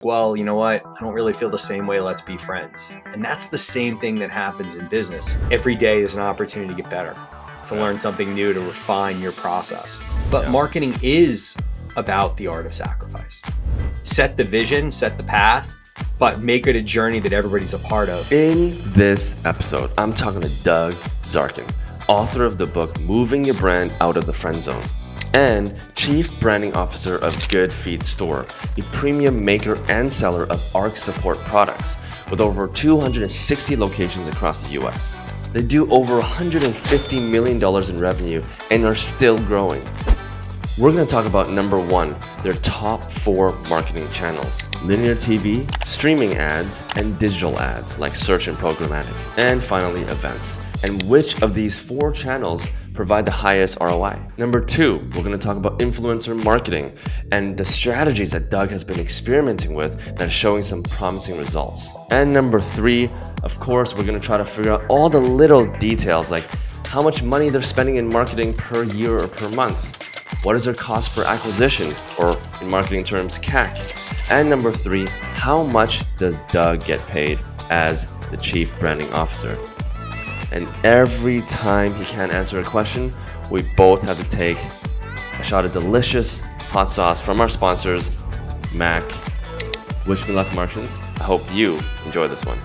well, you know what? I don't really feel the same way. Let's be friends. And that's the same thing that happens in business. Every day is an opportunity to get better, to learn something new, to refine your process. But marketing is about the art of sacrifice. Set the vision, set the path, but make it a journey that everybody's a part of. In this episode, I'm talking to Doug Zarking, author of the book Moving Your Brand Out of the Friendzone, and Chief Branding Officer of Good Feet Store, a premium maker and seller of ARC support products with over 260 locations across the US. They do over $150 million in revenue and are still growing. We're going to talk about number one, their top 4 marketing channels: linear TV, streaming ads, and digital ads like search and programmatic, and finally events, and which of these 4 channels provide the highest ROI. Number 2, we're going to talk about influencer marketing and the strategies that Doug has been experimenting with that are showing some promising results. And number 3, of course, we're going to try to figure out all the little details like how much money they're spending in marketing per year or per month. What is their cost per acquisition, or in marketing terms, CAC? And number 3, how much does Doug get paid as the Chief Branding Officer? And every time he can't answer a question, we both have to take a shot of delicious hot sauce from our sponsors, Mac. Wish me luck, Martians. I hope you enjoy this one.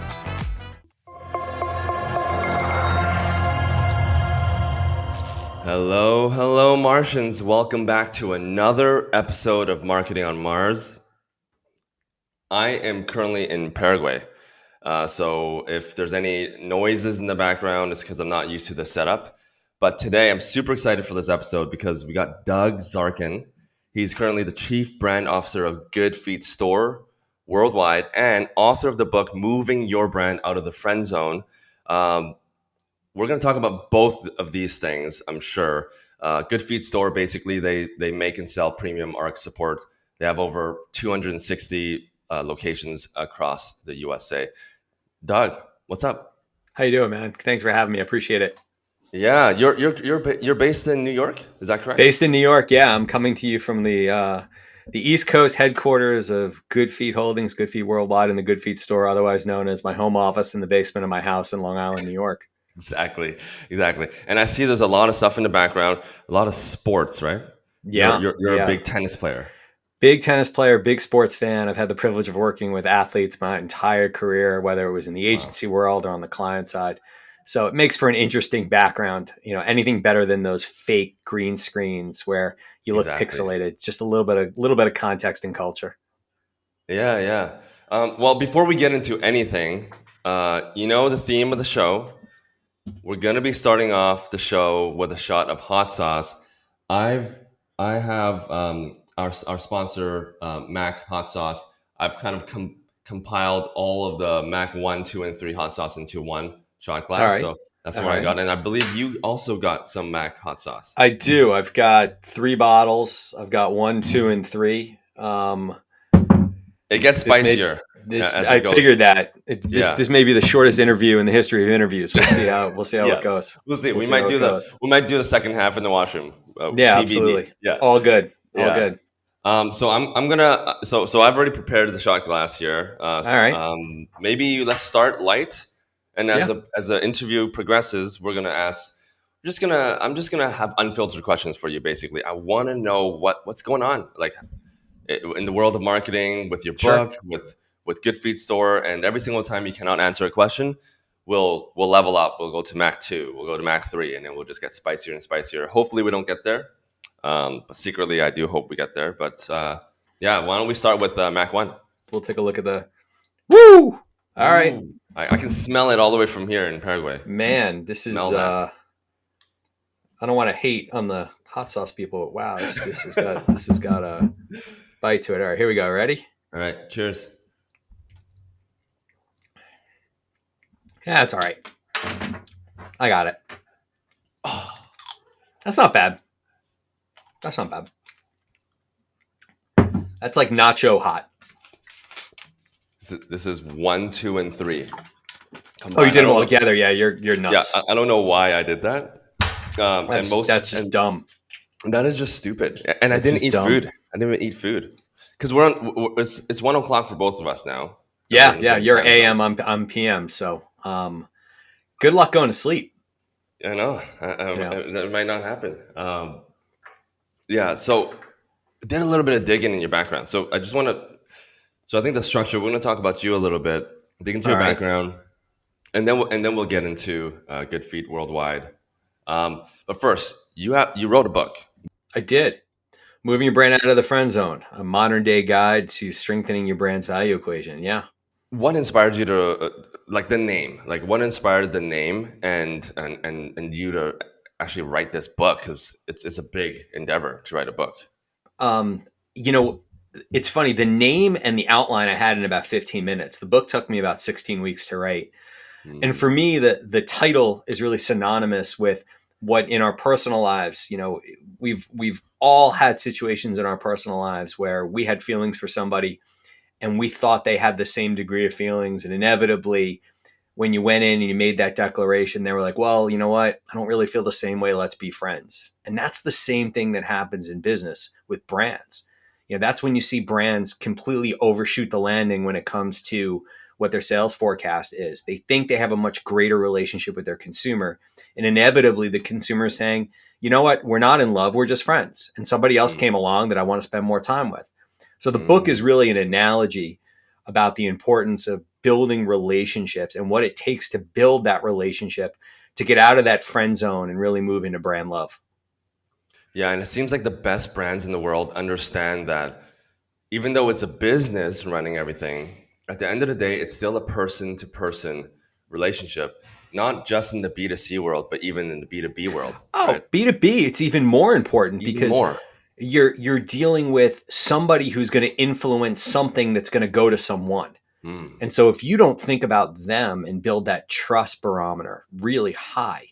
Hello, Martians. Welcome back to another episode of Marketing on Mars. I am currently in Paraguay. So if there's any noises in the background, it's because I'm not used to the setup. But today I'm super excited for this episode because we got Doug Zarking. He's currently the Chief Brand Officer of Good Feet Store worldwide and author of the book Moving Your Brand Out of the Friendzone. We're going to talk about both of these things, I'm sure. Good Feet Store, basically, they make and sell premium ARC support. They have over 260 locations across the USA. Doug, what's up? How you doing, man? Thanks for having me. I appreciate it. Yeah, you're based in New York, is that correct? Based in New York, yeah. I'm coming to you from the East Coast headquarters of Good Feet Holdings, Good Feet Worldwide, and the Good Feet Store, otherwise known as my home office in the basement of my house in Long Island, New York. Exactly. And I see there's a lot of stuff in the background, a lot of sports, right? Yeah. You're a big tennis player. Big tennis player, big sports fan. I've had the privilege of working with athletes my entire career, whether it was in the agency world or on the client side. So it makes for an interesting background. You know, anything better than those fake green screens where you look pixelated. Just a little bit of context and culture. Yeah. Well, before we get into anything, the theme of the show. We're gonna be starting off the show with a shot of hot sauce. I have our sponsor Mac hot sauce. I've kind of compiled all of the Mac 1, 2, and 3 hot sauce into one shot glass. Right. So that's what I got. And I believe you also got some Mac hot sauce. I do. I've got 3 bottles. I've got 1, 2, and 3. It gets spicier. I figured that this may be the shortest interview in the history of interviews. We'll see how it goes. We'll see. We might do the second half in the washroom. Yeah, TBD. Absolutely. Yeah, all good. Good. So I'm gonna. So I've already prepared the shot glass here. All right. Maybe let's start light, and as the interview progresses, I'm just gonna have unfiltered questions for you. Basically, I want to know what's going on, like in the world of marketing, with your book, with Good Feet Store, and every single time you cannot answer a question, we'll level up. We'll go to Mac 2, we'll go to Mac 3, and then we'll just get spicier and spicier. Hopefully we don't get there, but secretly I do hope we get there. But why don't we start with Mac 1? We'll take a look at the woo. All right, I can smell it all the way from here in Paraguay. Man, this is I don't want to hate on the hot sauce people, but wow, this has got a bite to it. All right, here we go. Ready? All right, cheers. Yeah, it's all right. I got it. Oh, that's not bad. That's like nacho hot. This is 1, 2, and 3. Oh, you did them all together. Yeah, you're nuts. Yeah, I don't know why I did that. That's just dumb. That is just stupid. And I didn't eat food. I didn't even eat food. because it's 1 o'clock for both of us now. And we're Yeah, in the yeah. same You're time zone. AM. I'm PM. So, good luck going to sleep. I know You know. that might not happen. Yeah. So I did a little bit of digging in your background. So I just want to. So I think the structure. We're going to talk about you a little bit, dig into All your right. background, and then we'll get into Good Feet Worldwide. But first, you wrote a book. I did. Moving your brand out of the friend zone, a modern day guide to strengthening your brand's value equation. Yeah. What inspired you to like the name? Like what inspired the name and you to actually write this book? Because it's a big endeavor to write a book. Um, you know, it's funny. The name and the outline I had in about 15 minutes. The book took me about 16 weeks to write. And Mm, for me, the title is really synonymous with what in our personal lives, we've all had situations in our personal lives where we had feelings for somebody and we thought they had the same degree of feelings. And inevitably, when you went in and you made that declaration, they were like, well, you know what? I don't really feel the same way. Let's be friends. And that's the same thing that happens in business with brands. That's when you see brands completely overshoot the landing when it comes to what their sales forecast is. They think they have a much greater relationship with their consumer. And inevitably, the consumer is saying, you know what? We're not in love. We're just friends. And somebody else mm, came along that I want to spend more time with. So the book is mm. really an analogy about the importance of building relationships and what it takes to build that relationship to get out of that friend zone and really move into brand love. Yeah, and it seems like the best brands in the world understand that even though it's a business running everything, at the end of the day, it's still a person to person relationship, not just in the B2C world, but even in the B2B world, right? Oh, B2B, it's even more important Even because more. you're dealing with somebody who's going to influence something that's going to go to someone. Mm, And so if you don't think about them and build that trust barometer really high,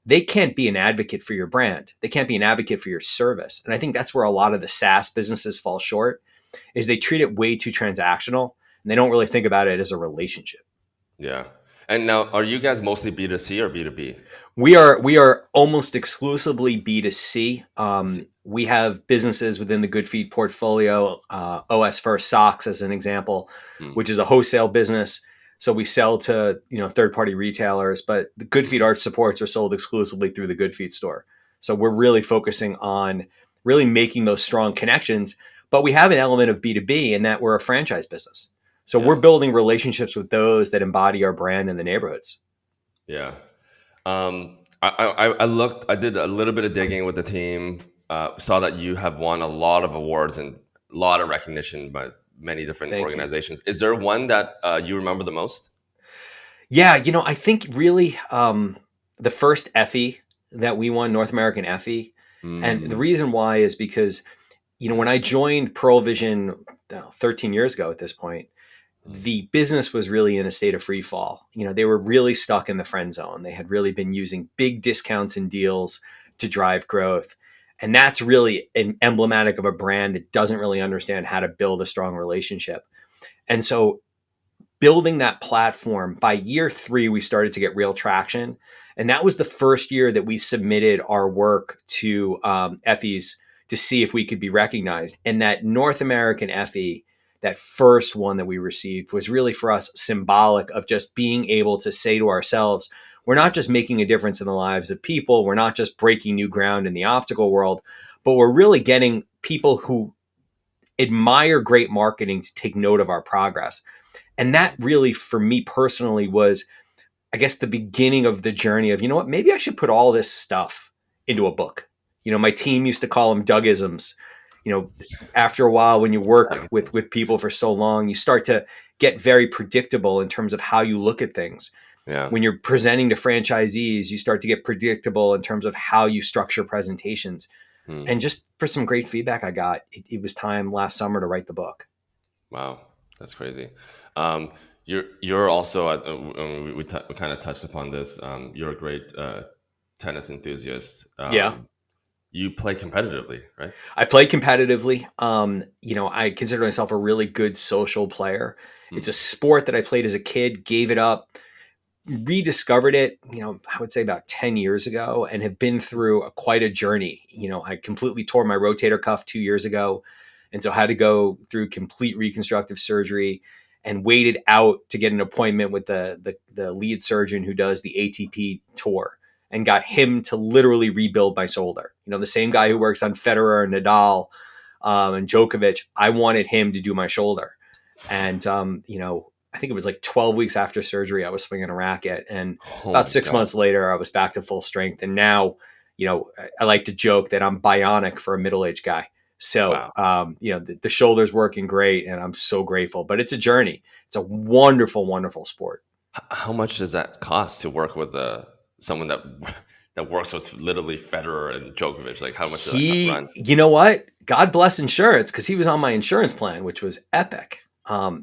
they can't be an advocate for your brand. They can't be an advocate for your service. And I think that's where a lot of the SaaS businesses fall short is they treat it way too transactional and they don't really think about it as a relationship. yeah. And now, are you guys mostly B2C or B2B? We are almost exclusively B2C. See. We have businesses within the Good Feet portfolio, OS First Socks as an example, Mm, which is a wholesale business. So we sell to third party retailers, but the Good Feet mm. arch supports are sold exclusively through the Good Feet store. So we're really focusing on really making those strong connections. But we have an element of B2B in that we're a franchise business. So we're Yeah, building relationships with those that embody our brand in the neighborhoods. yeah. I looked. I did a little bit of digging with the team. Saw that you have won a lot of awards and a lot of recognition by many different Thank you. organizations. Is there one that you remember the most? Yeah, I think really the first Effie that we won, North American Effie, and the Mm, reason why is because when I joined Pearl Vision 13 years ago at this point, mm, the business was really in a state of free fall. They were really stuck in the friend zone. They had really been using big discounts and deals to drive growth. And that's really emblematic of a brand that doesn't really understand how to build a strong relationship. And so building that platform, by year 3, we started to get real traction. And that was the first year that we submitted our work to Effie's to see if we could be recognized. And that North American Effie, that first one that we received, was really for us symbolic of just being able to say to ourselves, we're not just making a difference in the lives of people. We're not just breaking new ground in the optical world, but we're really getting people who admire great marketing to take note of our progress. And that really, for me personally, was, I guess, the beginning of the journey of, what, maybe I should put all this stuff into a book. My team used to call them Doug-isms. After a while, when you work with people for so long, you start to get very predictable in terms of how you look at things. yeah. When you're presenting to franchisees, you start to get predictable in terms of how you structure presentations. Mm, And just for some great feedback I got, it was time last summer to write the book. wow, that's crazy. Um, you're also we kind of touched upon this. You're a great tennis enthusiast. Yeah. You play competitively, right? I play competitively. I consider myself a really good social player. It's Mm, a sport that I played as a kid, gave it up, rediscovered it, I would say about 10 years ago, and have been through quite a journey. I completely tore my rotator cuff 2 years ago. And so had to go through complete reconstructive surgery and waited out to get an appointment with the lead surgeon who does the ATP tour and got him to literally rebuild my shoulder. The same guy who works on Federer and Nadal and Djokovic, I wanted him to do my shoulder. And, I think it was like 12 weeks after surgery, I was swinging a racket. And Oh about my 6 months God. later, I was back to full strength. And now, I like to joke that I'm bionic for a middle-aged guy. So, Wow. the shoulder's working great and I'm so grateful, but it's a journey. It's a wonderful, wonderful sport. How much does that cost to work with someone that works with literally Federer and Djokovic? Like, how much does that run? You know what? God bless insurance, because he was on my insurance plan, which was epic.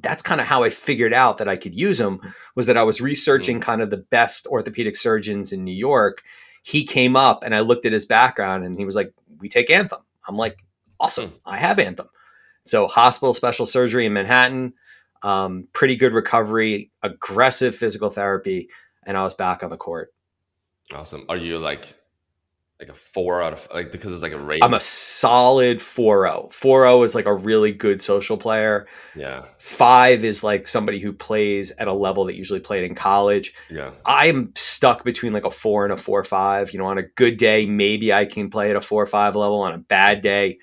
That's kind of how I figured out that I could use him, was that I was researching kind of the best orthopedic surgeons in New York. He came up and I looked at his background and he was like, we take Anthem. I'm like, awesome. I have Anthem. So hospital special surgery in Manhattan, pretty good recovery, aggressive physical therapy. And I was back on the court. Awesome. Are you like a 4 out of, like, because it's like a I'm a rating? solid 4-0. 4-0 is like a really good social player. Yeah. 5 is like somebody who plays at a level that usually played in college. Yeah. I'm stuck between like a 4 and a 4-5. On a good day, maybe I can play at a 4-5 level. On a bad day,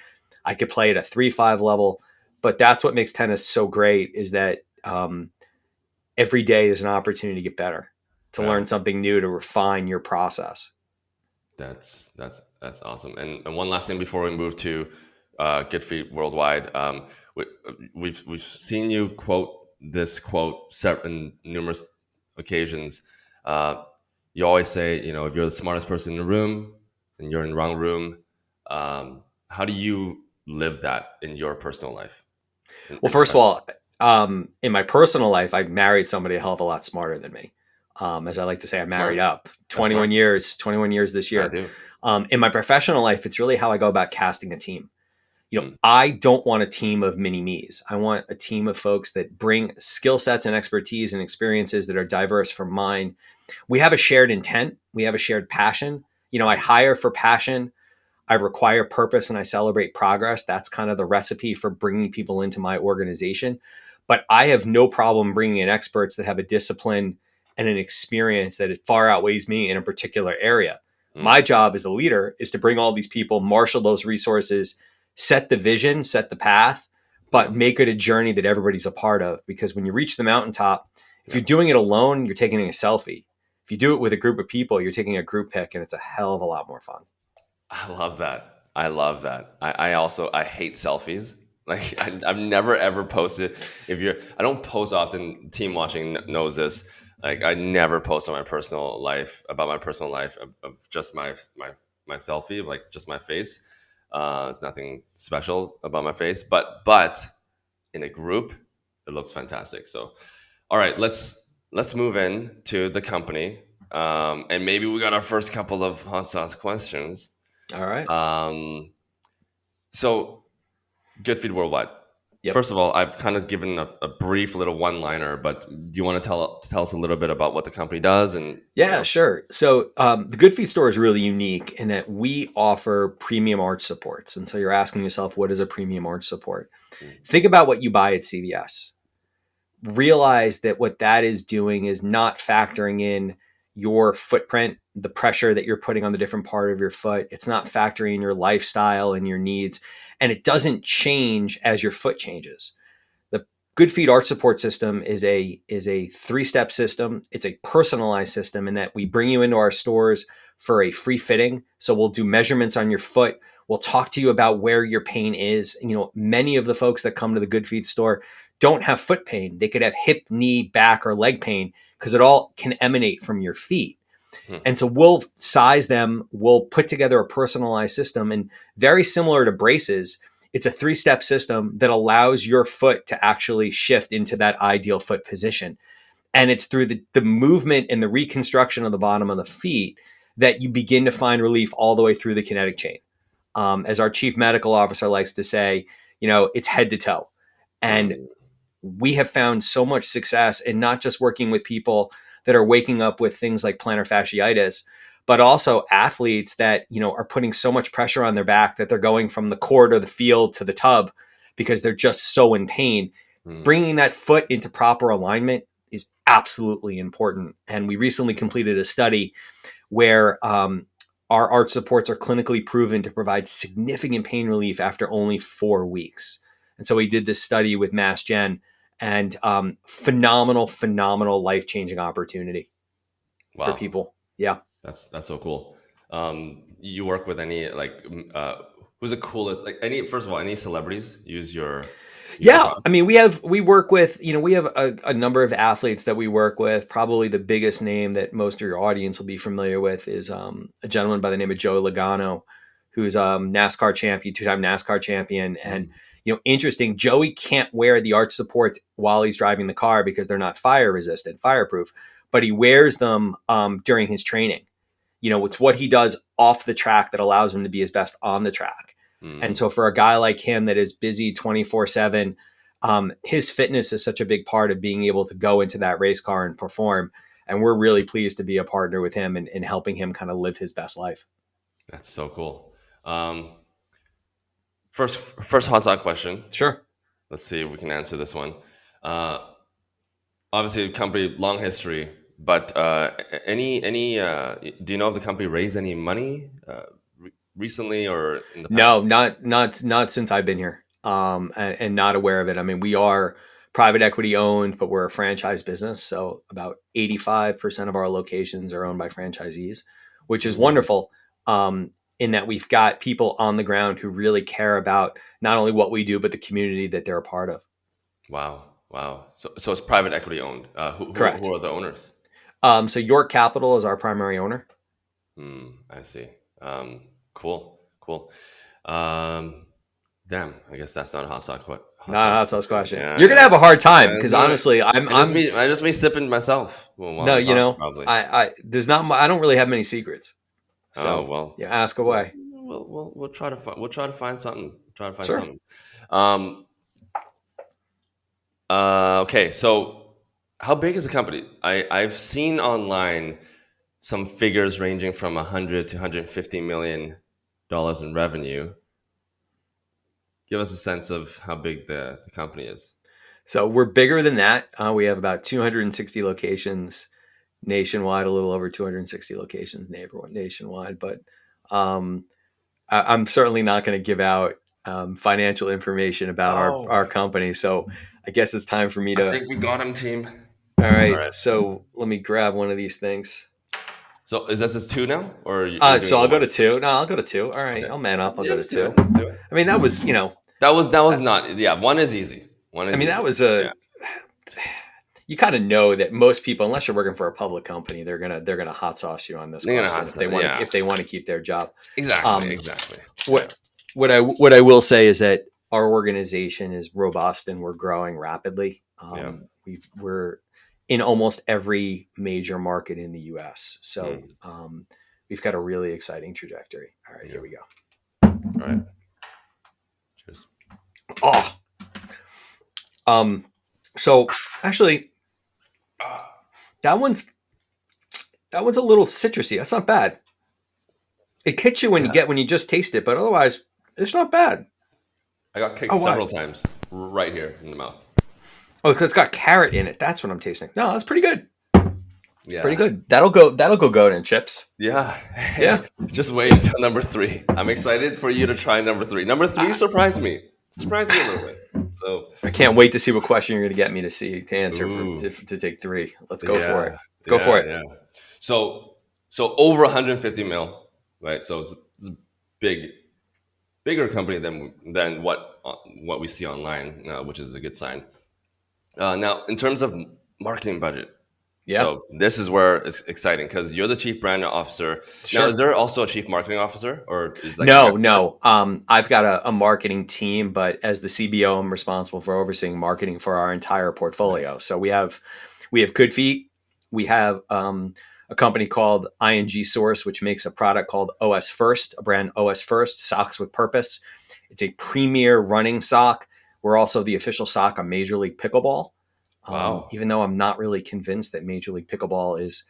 I could play at a 3-5 level. But that's what makes tennis so great, is that every day there's an opportunity to get better, to Yeah. learn something new, to refine your process. That's awesome. And one last thing before we move to Good Feet Worldwide, we, we've seen you quote this quote in numerous occasions. You always say, if you're the smartest person in the room, then you're in the wrong room. How do you live that in your personal life? Well, In first of professional? all, in my personal life, I married somebody a hell of a lot smarter than me. As I like to say, I married Smart. up That's smart. 21 years this I year. do. In my professional life, it's really how I go about casting a team. Mm, I don't want a team of mini me's. I want a team of folks that bring skill sets and expertise and experiences that are diverse from mine. We have a shared intent. We have a shared passion. I hire for passion. I require purpose and I celebrate progress. That's kind of the recipe for bringing people into my organization. But I have no problem bringing in experts that have a discipline and an experience that it far outweighs me in a particular area. mm, My job as the leader is to bring all these people, marshal those resources, set the vision, set the path, yeah. but make it a journey that everybody's a part of. Because when you reach the mountaintop, if Yeah. you're doing it alone, you're taking a selfie. If you do it with a group of people, you're taking a group pic, and it's a hell of a lot more fun. I love that. I love that. I hate selfies. Like I've never ever posted. I don't post often. Team watching knows this. Like I never post on my personal life about my personal life of just my selfie, like just my face. It's nothing special about my face, but in a group, it looks fantastic. So, all right, let's move in to the company, and maybe we got our first couple of hot sauce questions. All right. So, Good Feed Worldwide. Yep. First of all, I've kind of given a brief little one-liner, but do you want to tell us a little bit about what the company does? And Yeah, sure. So the Good Feet store is really unique in that we offer premium arch supports. And so you're asking yourself, what is a premium arch support? mm, Think about what you buy at CVS. Realize that what that is doing is not factoring in your footprint, the pressure that you're putting on the different part of your foot. It's not factoring in your lifestyle and your needs. And it doesn't change as your foot changes. The Good Feet Arch Support System is a 3-step system. It's a personalized system in that we bring you into our stores for a free fitting. So we'll do measurements on your foot. We'll talk to you about where your pain is. Many of the folks that come to the Good Feet store don't have foot pain. They could have hip, knee, back, or leg pain because it all can emanate from your feet. hmm, And so we'll size them, we'll put together a personalized system. And very similar to braces, it's a 3-step system that allows your foot to actually shift into that ideal foot position. And it's through the movement and the reconstruction of the bottom of the feet that you begin to find relief all the way through the kinetic chain. As our chief medical officer likes to say, it's head to toe. And mm, we have found so much success in not just working with people that are waking up with things like plantar fasciitis, but also athletes that, are putting so much pressure on their back that they're going from the court or the field to the tub because they're just so in pain. Bringing that foot into proper alignment is absolutely important. And we recently completed a study where our arch supports are clinically proven to provide significant pain relief after only 4 weeks. And so we did this study with Mass Gen, and phenomenal life-changing opportunity for Wow, people. Yeah. that's so cool. You work with any who's the coolest? Like any first of all, any celebrities use your Yeah, product? I mean, we work with, we have a number of athletes that we work with. Probably the biggest name that most of your audience will be familiar with is a gentleman by the name of Joe Logano, who's NASCAR champion, two-time NASCAR champion. And interesting, Joey can't wear the arch supports while he's driving the car because they're not fire resistant, fireproof, but he wears them during his training. It's what he does off the track that allows him to be his best on the track. And so for a guy like him that is busy 24/7, his fitness is such a big part of being able to go into that race car and perform. And we're really pleased to be a partner with him and helping him kind of live his best life. That's so cool. First hot shot question. Sure. Let's see if we can answer this one. Uh, Obviously, the company long history, but any do you know if the company raised any money recently or in the No, past? not since I've been here. And not aware of it. I mean, we are private equity owned, but we're a franchise business. So about 85% of our locations are owned by franchisees, which is Mm, wonderful. In that we've got people on the ground who really care about not only what we do, but the community that they're a part of. wow, wow. So it's private equity owned. Who Correct. are the owners? So York Capital is our primary owner. I see. Cool. Um, Damn, I guess that's not a No, hot sauce that's a question. question. Yeah, You're gonna yeah. have a hard time Yeah, because no, honestly, I'm I just me sipping myself while no, I'm talking, probably. there's not, I don't really have many secrets. Oh So well, yeah, ask away. we'll try to find something. Try to find Sure. something. Um. Okay. So, how big is the company? I've seen online some figures ranging from 100 to 150 million dollars in revenue. Give us a sense of how big the company is. So we're bigger than that. We have about 260 locations nationwide, a little over 260 locations nationwide. But um, I'm certainly not going to give out financial information about Oh, our company. So I guess it's time for me I to. think we got him, team. All All right. right. So let me grab one of these things. So is that just two now, or you're So doing I'll the go one? to two. No, I'll go to two. All right. Okay. I'll man up. I'll Yeah, go to let's do two. it. Let's do it. I mean, that was, That was not. Yeah, one is easy. One I is mean, that easy. was Yeah, you kind of know that most people, unless you're working for a public company, they're gonna hot sauce you on this they're gonna question hot if they sauce. want Yeah, to keep their job. exactly, Um, exactly. Yeah. what what I will say is that our organization is robust and we're growing rapidly. Yeah. We're in almost every major market in the U.S. So Mm, we've got a really exciting trajectory. All right, yeah. here we go. All right. Cheers. Oh, um, so actually, that one's a little citrusy. That's not bad. It hits you Yeah. when you just taste it, but otherwise, it's not bad. I got kicked Oh, what? several times right here in the mouth. Oh, because it's got carrot in it. That's what I'm tasting. No, that's pretty good. Pretty Yeah. good. That'll go good in chips. Yeah. Yeah. Hey, just wait until number three. I'm excited for you to try number three. Number three surprised me. Surprised me a little bit. So, I can't wait to see what question you're going to get me to answer ooh, to take three. Let's go for it. yeah, Go for it. yeah. So, over 150 mil, right? So it's a bigger company than what we see online, which is a good sign. Now, in terms of marketing budget, Yeah. so this is where it's exciting because you're the chief brand officer. Now, is Sure. there also a chief marketing officer, or is like you No, guys split? no. I've got a marketing team, but as the CBO, I'm responsible for overseeing marketing for our entire portfolio. Nice. So we have Good Feet. We have a company called ING Source, which makes a product called OS First, a brand OS First, socks with purpose. It's a premier running sock. We're also the official sock of Major League Pickleball. Wow. Even though I'm not really convinced that Major League Pickleball is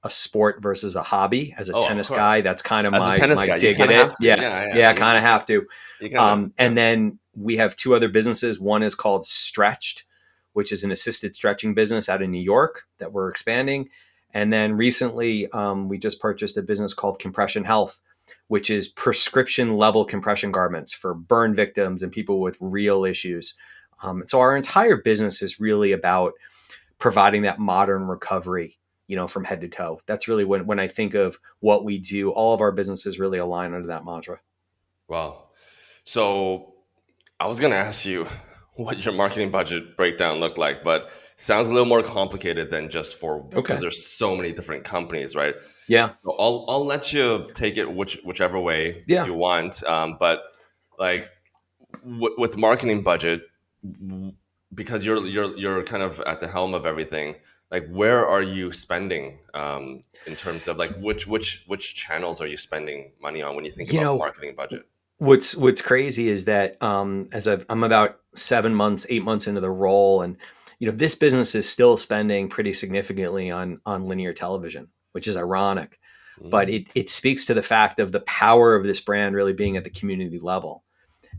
a sport versus a hobby. As a Oh, of tennis course. guy, that's kind of As a my tennis guy, you dig kind at of it. have to. Yeah, Yeah, yeah. yeah, I kind of have to. You kind of. And then we have two other businesses. One is called Stretched, which is an assisted stretching business out of New York that we're expanding. And then recently, we just purchased a business called Compression Health, which is prescription level compression garments for burn victims and people with real issues. So our entire business is really about providing that modern recovery, from head to toe. That's really when I think of what we do, all of our businesses really align under that mantra. Wow. So I was gonna ask you what your marketing budget breakdown looked like, but sounds a little more complicated than just for because Okay. there's so many different companies, right? Yeah. So I'll let you take it whichever way Yeah. you want. But like with marketing budget, because you're kind of at the helm of everything. Like, where are you spending in terms of like which channels are you spending money on when you think You about know, marketing budget? what's crazy is that I'm about 7 months, 8 months into the role, and this business is still spending pretty significantly on linear television, which is ironic, but Mm, it speaks to the fact of the power of this brand really being at the community level.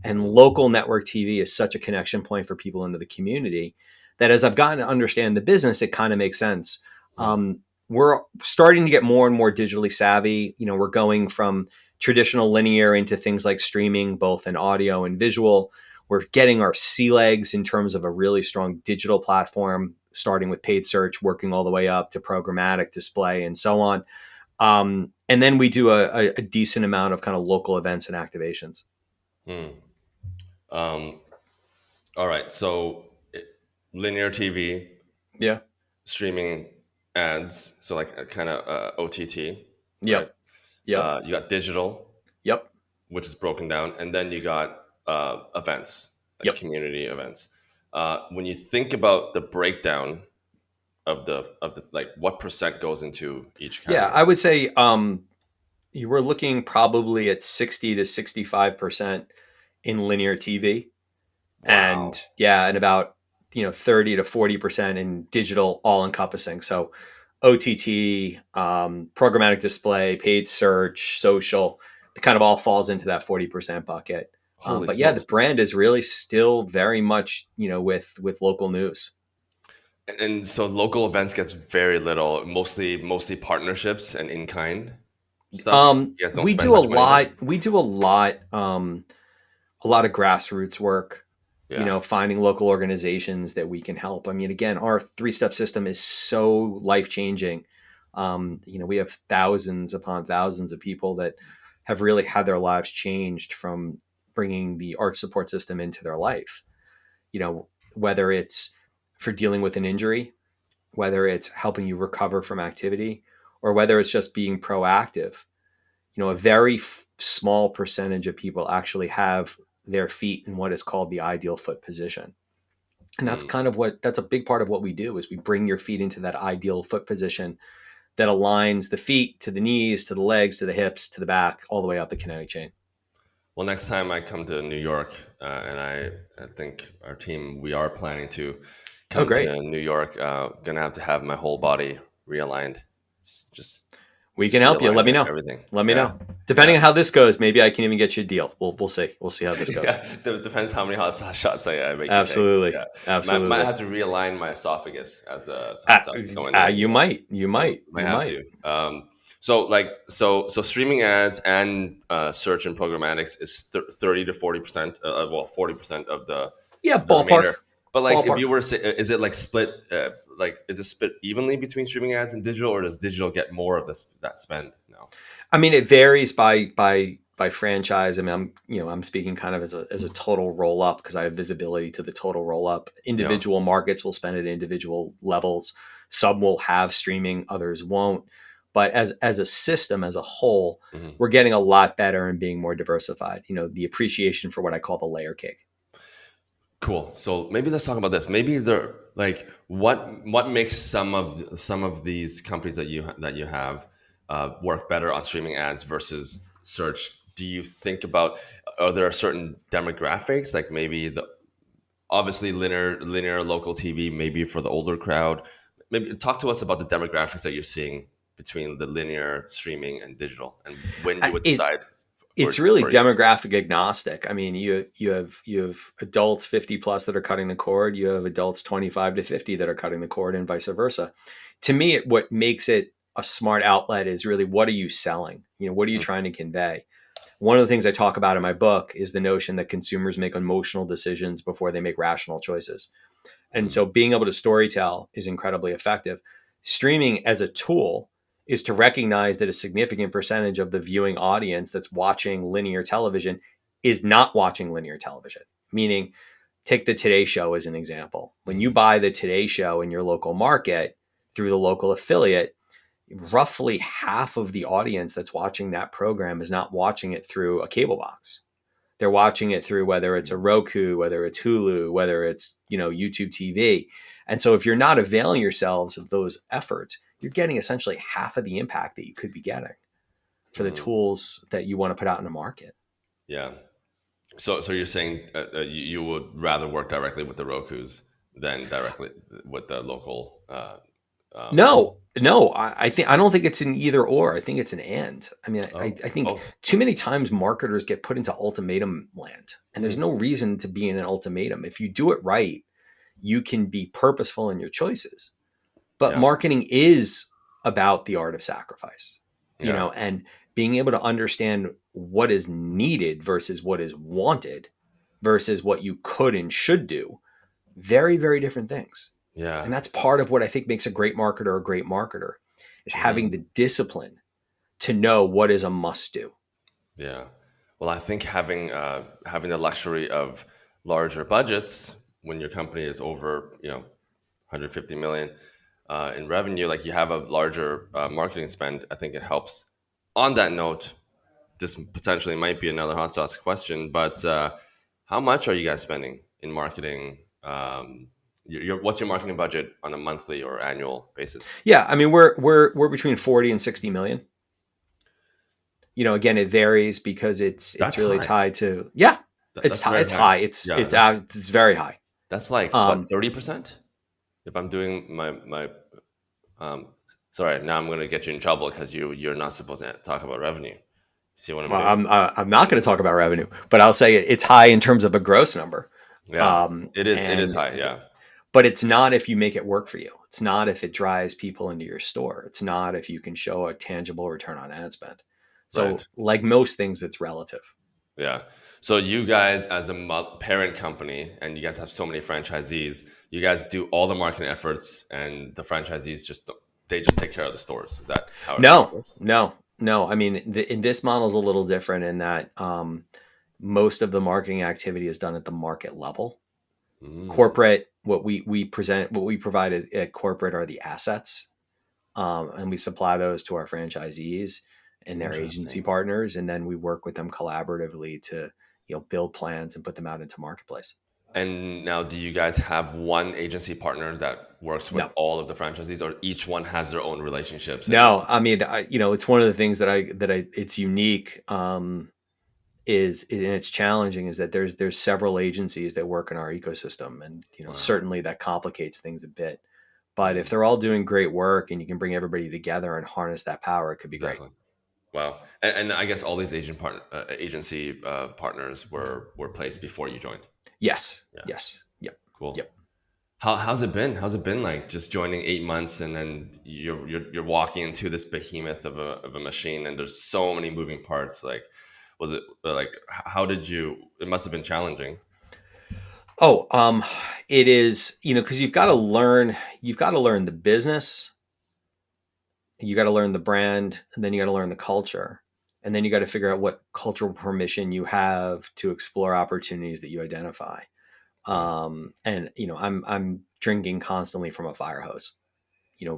And mm, local network TV is such a connection point for people into the community that as I've gotten to understand the business, it kind of makes sense. mm, We're starting to get more and more digitally savvy. We're going from traditional linear into things like streaming, both in audio and visual. We're getting our sea legs in terms of a really strong digital platform, starting with paid search, working all the way up to programmatic display and so on. And then we do a decent amount of kind of local events and activations. mm. Um, all right. So linear TV, Yeah. streaming ads, so like a kind of OTT, right? Yep. Yep. You got digital, Yep. which is broken down, and then you got events, like Yep. community events. When you think about the breakdown of the like, what percent goes into each Yeah, I category? would say you were looking probably at 60 to 65% in linear TV, and Wow, yeah, and about 30 to 40% in digital, all encompassing. So OTT, programmatic display, paid search, social, it kind of all falls into that 40% bucket. holy But yeah, the smokes! brand is really still very much with local news. And so local events gets very little, mostly partnerships and in kind stuff. You guys don't We spend do a much money there. lot. We do a lot of grassroots work. Yeah. Finding local organizations that we can help. I mean, again, our three-step system is so life changing. We have thousands upon thousands of people that have really had their lives changed from bringing the arch support system into their life. Whether it's for dealing with an injury, whether it's helping you recover from activity, or whether it's just being proactive. A very small percentage of people actually have their feet in what is called the ideal foot position. And Mm. that's a big part of what we do is we bring your feet into that ideal foot position that aligns the feet to the knees, to the legs, to the hips, to the back, all the way up the kinetic chain. Well, next time I come to New York, and I think our team, we are planning to Oh, come great. to New York. Gonna have to have my whole body realigned, just We can just help you. realign Let me know. everything. Let me Yeah, know. yeah. Depending on how this goes, maybe I can even get you a deal. We'll see. We'll see how this goes. Yeah, depends how many hot shots I make you take. Absolutely. Yeah, might Absolutely. have to realign my esophagus as the hot shots going in. You might. You Might, might. might You have might. to. So streaming ads and search and programmatics is 30 to 40%. Well, 40% of Yeah, the ballpark. remainder. But like, if Ballpark. you were to say, is it like split? Like, is it split evenly between streaming ads and digital, or does digital get more of that spend now? I mean, it varies by franchise. I mean, I'm speaking kind of as a total roll up because I have visibility to the total roll up. Yeah. Individual markets will spend at individual levels. Some will have streaming, others won't. But as a system, as a whole, Mhm. we're getting a lot better and being more diversified. The appreciation for what I call the layer cake. Cool. So maybe let's talk about this. Maybe there, like, what makes some of these companies that you have work better on streaming ads versus search? Do you think about, are there certain demographics, like maybe the obviously linear local TV maybe for the older crowd? Maybe talk to us about the demographics that you're seeing between the linear streaming and digital, and when you would It decide. It's really for you? demographic agnostic. I mean, you have adults 50 plus that are cutting the cord. You have adults 25 to 50 that are cutting the cord, and vice versa. To me, what makes it a smart outlet is really, what are you selling? What are you Mm, trying to convey? One of the things I talk about in my book is the notion that consumers make emotional decisions before they make rational choices. And mm, so being able to storytell is incredibly effective. Streaming as a tool is to recognize that a significant percentage of the viewing audience that's watching linear television is not watching linear television. Meaning, take the Today Show as an example. When you mm, buy the Today Show in your local market through the local affiliate, roughly half of the audience that's watching that program is not watching it through a cable box. They're watching it through, whether it's a Roku, whether it's Hulu, whether it's, YouTube TV. And so if you're not availing yourselves of those efforts, you're getting essentially half of the impact that you could be getting for the mm. tools that you want to put out in the market. Yeah. So you're saying you would rather work directly with the Rokus than directly with the local. Um, No, I don't think it's an either or. I think it's an and. I mean, oh, I think both. too many times marketers get put into ultimatum land, and there's Mm, no reason to be in an ultimatum. If you do it right, you can be purposeful in your choices. But yeah, marketing is about the art of sacrifice, yeah, and being able to understand what is needed versus what is wanted versus what you could and should do. Very, very different things. yeah. And that's part of what I think makes a great marketer is having Mm, the discipline to know what is a must do. yeah. Well, I think having the luxury of larger budgets when your company is over 150 million in revenue, like you have a larger marketing spend. I think it helps. On that note, this potentially might be another hot sauce question, but how much are you guys spending in marketing? What's your marketing budget on a monthly or annual basis? Yeah, I mean we're between 40 and 60 million. Again, it varies because it's That's really high. tied to, yeah, That's very it's high. high. It's Yeah, it's uh, it's very high. that's like what, Um 30%? If I'm doing my um, sorry, now I'm gonna get you in trouble because you're not supposed to talk about revenue. See what I'm well, doing? I'm not going to talk about revenue, but I'll say it's high in terms of a gross number. Yeah, it is. It is And high. Yeah. but it's not if you make it work for you. It's not if it drives people into your store. It's not if you can show a tangible return on ad spend. Right. So, like most things, it's relative. Yeah. So you guys, as a parent company, and you guys have so many franchisees, you guys do all the marketing efforts, and the franchisees they just take care of the stores. Is that how it No, works? no, no. I mean, in this model is a little different in that most of the marketing activity is done at the market level. Mm, Corporate, what we provide at corporate are the assets, and we supply those to our franchisees and their agency interesting. partners, and then we work with them collaboratively to build plans and put them out into marketplace. And now, do you guys have one agency partner that works with No, all of the franchisees, or each one has their own relationships? And no. I mean, it's one of the things that I it's unique. Is and it's challenging is that there's several agencies that work in our ecosystem, and wow, certainly that complicates things a bit. But if mm, they're all doing great work and you can bring everybody together and harness that power, it could be great. exactly. Wow. And I guess all these agency partners were placed before you joined. Yes, Yeah, yes, yep, cool. yep. How's it been? How's it been like just joining 8 months and then you're walking into this behemoth of a machine and there's so many moving parts. Like, was it like how did you? It must have been challenging. Oh, it is, because you've got to learn the business, you got to learn the brand, and then you got to learn the culture. And then you got to figure out what cultural permission you have to explore opportunities that you identify. Yeah. And I'm drinking constantly from a fire hose.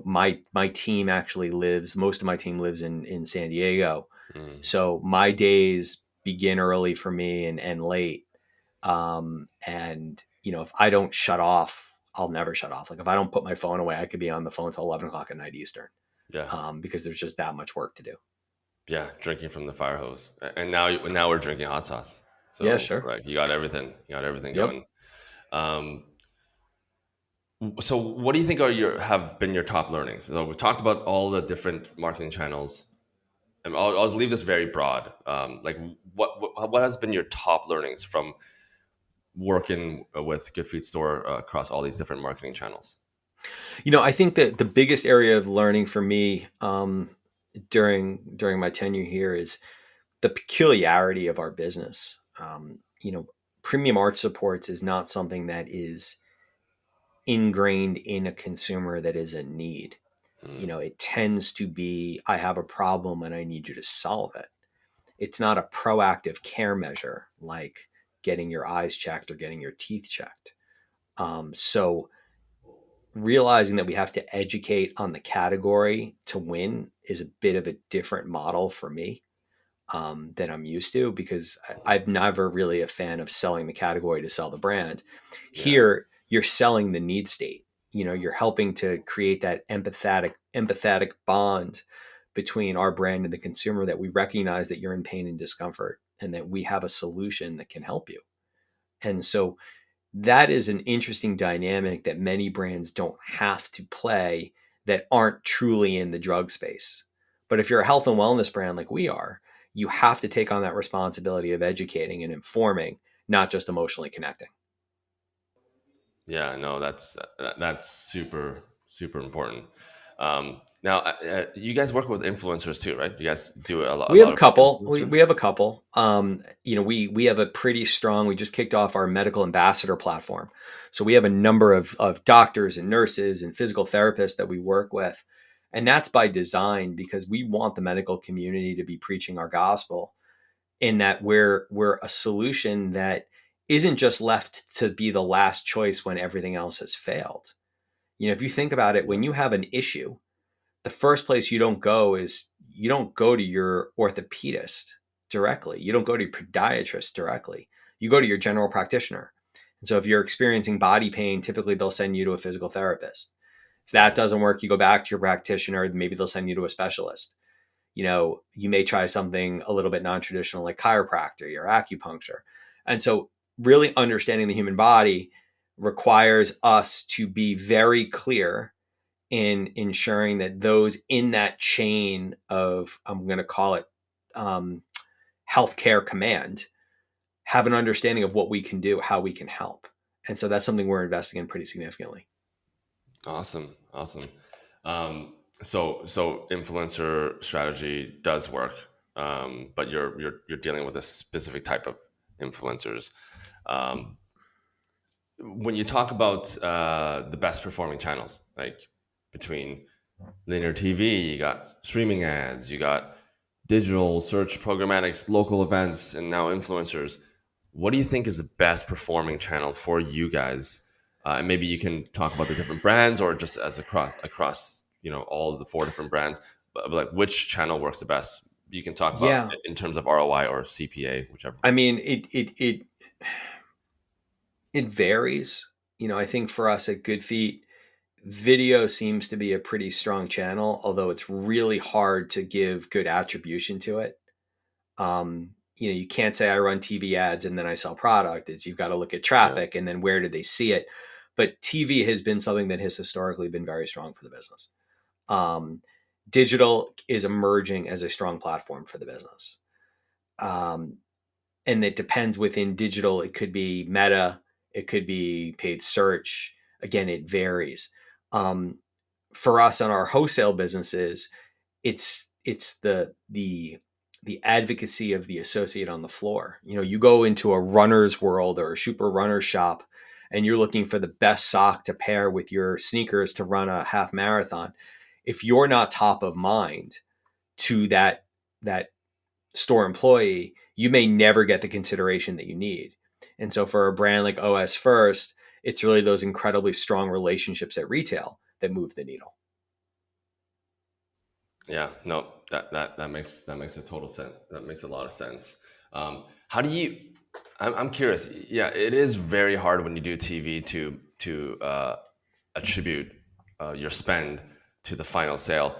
My team actually lives, most of my team lives in San Diego. Mm. So my days begin early for me and end late. And if I don't shut off, I'll never shut off. Like if I don't put my phone away, I could be on the phone till 11 o'clock at night Eastern, Yeah. because there's just that much work to do. Yeah. Drinking from the fire hose. And now we're drinking hot sauce. Yeah, So sure. like you got everything. You got everything Yep. going. Um, so what do you think have been your top learnings? So we've talked about all the different marketing channels. I'll leave this very broad. Like, what has been your top learnings from working with Good Feet Store across all these different marketing channels? I think that the biggest area of learning for me during my tenure here is the peculiarity of our business. Premium art supports is not something that is ingrained in a consumer that is a need. Mm, It tends to be, I have a problem and I need you to solve it. It's not a proactive care measure like getting your eyes checked or getting your teeth checked. So realizing that we have to educate on the category to win is a bit of a different model for me than I'm used to, because I'm never really a fan of selling the category to sell the brand. yeah. Here, you're selling the need state. You're helping to create that empathetic bond between our brand and the consumer, that we recognize that you're in pain and discomfort and that we have a solution that can help you. And so that is an interesting dynamic that many brands don't have to play, that aren't truly in the drug space. But if you're a health and wellness brand like we are, you have to take on that responsibility of educating and informing, not just emotionally connecting. Yeah, no, that's super super important. Now, you guys work with influencers too, right? You guys do a We have lot a of couple. influencer. We have a couple. We have a pretty strong. We just kicked off our medical ambassador platform, so we have a number of doctors and nurses and physical therapists that we work with, and that's by design, because we want the medical community to be preaching our gospel, in that we're a solution that isn't just left to be the last choice when everything else has failed. If you think about it, Yeah, when you have an issue, the first place you don't go is, you don't go to your orthopedist directly. You don't go to your podiatrist directly. You go to your general practitioner. And so if you're experiencing body pain, typically they'll send you to a physical therapist. If that right. doesn't work, you go back to your practitioner. Maybe they'll send you to a specialist. You may try something a little bit non-traditional like chiropractor or acupuncture. And so really understanding the human body requires us to be very clear in ensuring that those in that chain of, I'm going to call it, um, healthcare command, have an understanding of what we can do, how we can help. And so that's something we're investing in pretty significantly. Awesome, awesome. So influencer strategy does work, but you're dealing with a specific type of influencers. Um, when you talk about the best performing channels, like between linear TV, you got streaming ads, you got digital search programmatics, local events, and now influencers. What do you think is the best performing channel for you guys? And maybe you can talk about the different brands, or just as across all of the four different brands. But like, which channel works the best? You can talk about Yeah. in terms of ROI or CPA, whichever. I mean, it varies. I think for us at Good Feet, video seems to be a pretty strong channel, although it's really hard to give good attribution to it. You can't say I run TV ads and then I sell product. You've got to look at Yeah, traffic and then where did they see it. But TV has been something that has historically been very strong for the business. Um, Digital is emerging as a strong platform for the business. Um, and it depends within digital. It could be Meta, it could be paid search. Again, it varies. Um, for us on our wholesale businesses, it's the advocacy of the associate on the floor. You go into a runner's world or a super runner shop, and you're looking for the best sock to pair with your sneakers to run a half marathon. If you're not top of mind to that store employee, you may never get the consideration that you need. And so for a brand like OS First, it's really those incredibly strong relationships at retail that move the needle. yeah, no, that makes a total sense. That makes a lot of sense. How do you? I'm curious. Yeah, it is very hard when you do TV to attribute your spend to the final sale.